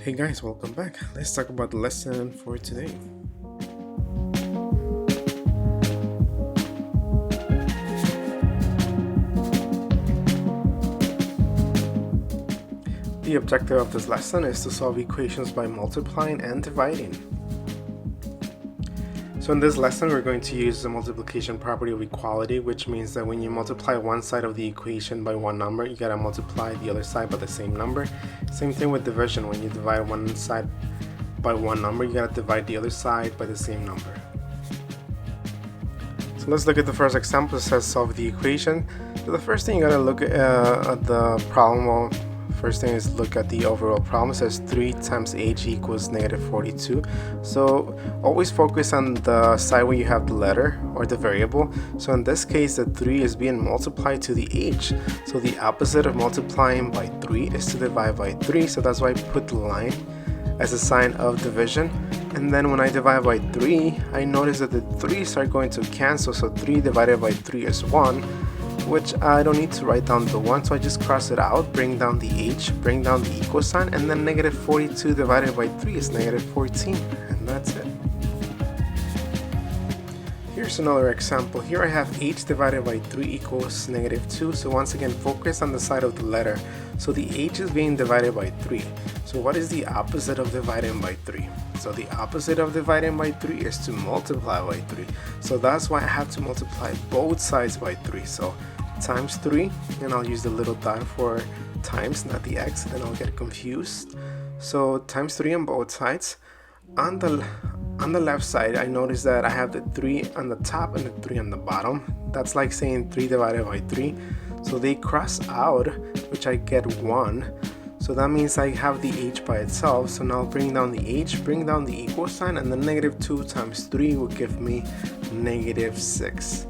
Hey guys, welcome back. Let's talk about the lesson for today. The objective of this lesson is to solve equations by multiplying and dividing. So in this lesson, we're going to use the multiplication property of equality, which means that when you multiply one side of the equation by one number, you gotta multiply the other side by the same number. Same thing with division. When you divide one side by one number, you gotta divide the other side by the same number. So let's look at the first example. It says solve the equation. So the first thing you gotta look at the problem. Well, first thing is look at the overall problem. It says 3 times h equals negative 42. So always focus on the side where you have the letter or the variable. So in this case, the 3 is being multiplied to the h. So the opposite of multiplying by 3 is to divide by 3. So that's why I put the line as a sign of division. And then when I divide by 3, I notice that the 3's are going to cancel. So 3 divided by 3 is 1. Which I don't need to write down the 1, so I just cross it out, bring down the h, bring down the equal sign, and then negative 42 divided by 3 is negative 14, and that's it. Here's another example. Here I have h divided by 3 equals negative 2, so once again focus on the side of the letter. So the h is being divided by 3. So what is the opposite of dividing by 3? So the opposite of dividing by 3 is to multiply by 3. So that's why I have to multiply both sides by 3. So times 3, and I'll use the little dot for times, not the x, then I'll get confused. So times 3 on both sides. On the left side, I notice that I have the 3 on the top and the 3 on the bottom. That's like saying 3 divided by 3. So they cross out, which I get 1. So that means I have the h by itself. So now bring down the h, bring down the equal sign, and the negative 2 times 3 will give me negative 6.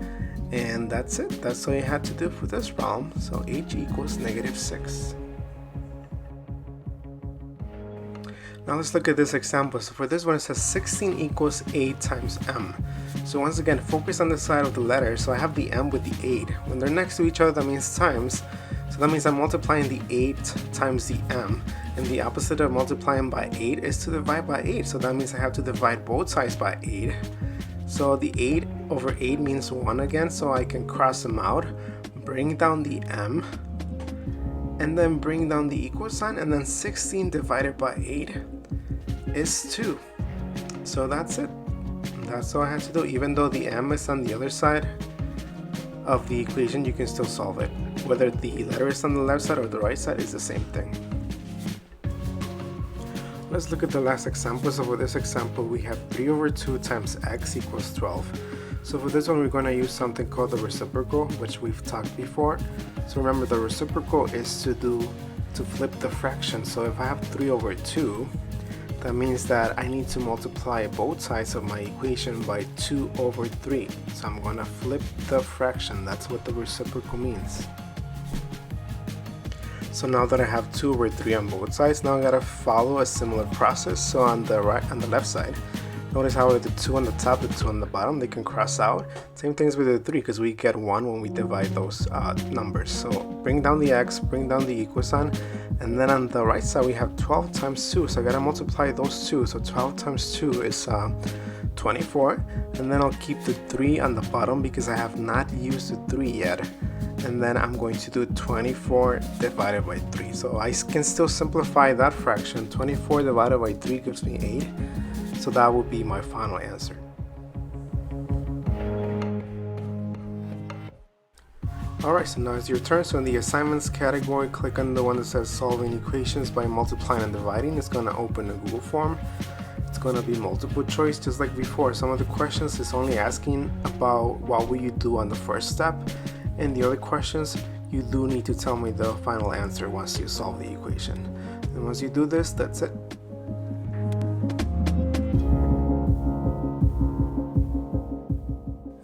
And that's it. That's all you had to do for this problem. So h equals negative 6. Now let's look at this example. So for this one, it says 16 equals 8 times m. So once again, focus on the side of the letter. So I have the m with the 8. When they're next to each other, that means times. So that means I'm multiplying the 8 times the m. And the opposite of multiplying by 8 is to divide by 8. So that means I have to divide both sides by 8. So the 8 over 8 means 1 again. So I can cross them out, bring down the m, and then bring down the equal sign. And then 16 divided by 8 is 2. So that's it. That's all I had to do. Even though the m is on the other side of the equation, you can still solve it. Whether the letter is on the left side or the right side is the same thing. Let's look at the last example. So for this example, we have 3 over 2 times x equals 12. So for this one, we're going to use something called the reciprocal, which we've talked before. So remember, the reciprocal is to flip the fraction. So if I have 3 over 2, that means that I need to multiply both sides of my equation by 2 over 3. So I'm going to flip the fraction. That's what the reciprocal means. So now that I have 2 over 3 on both sides, now I gotta follow a similar process. So on the left side, notice how the 2 on the top, the 2 on the bottom, they can cross out. Same things with the 3, because we get 1 when we divide those numbers. So bring down the x, bring down the equal sign, and then on the right side we have 12 times 2. So I gotta multiply those 2. So 12 times 2 is 24, and then I'll keep the 3 on the bottom because I have not used the 3 yet. And then I'm going to do 24 divided by 3. So I can still simplify that fraction. 24 divided by 3 gives me 8. So that would be my final answer. Alright, so now it's your turn. So in the assignments category, click on the one that says solving equations by multiplying and dividing. It's going to open a Google form. It's going to be multiple choice just like before. Some of the questions is only asking about what will you do on the first step. And the other questions, you do need to tell me the final answer once you solve the equation. And once you do this, that's it.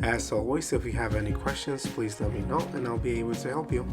As always, if you have any questions, please let me know and I'll be able to help you.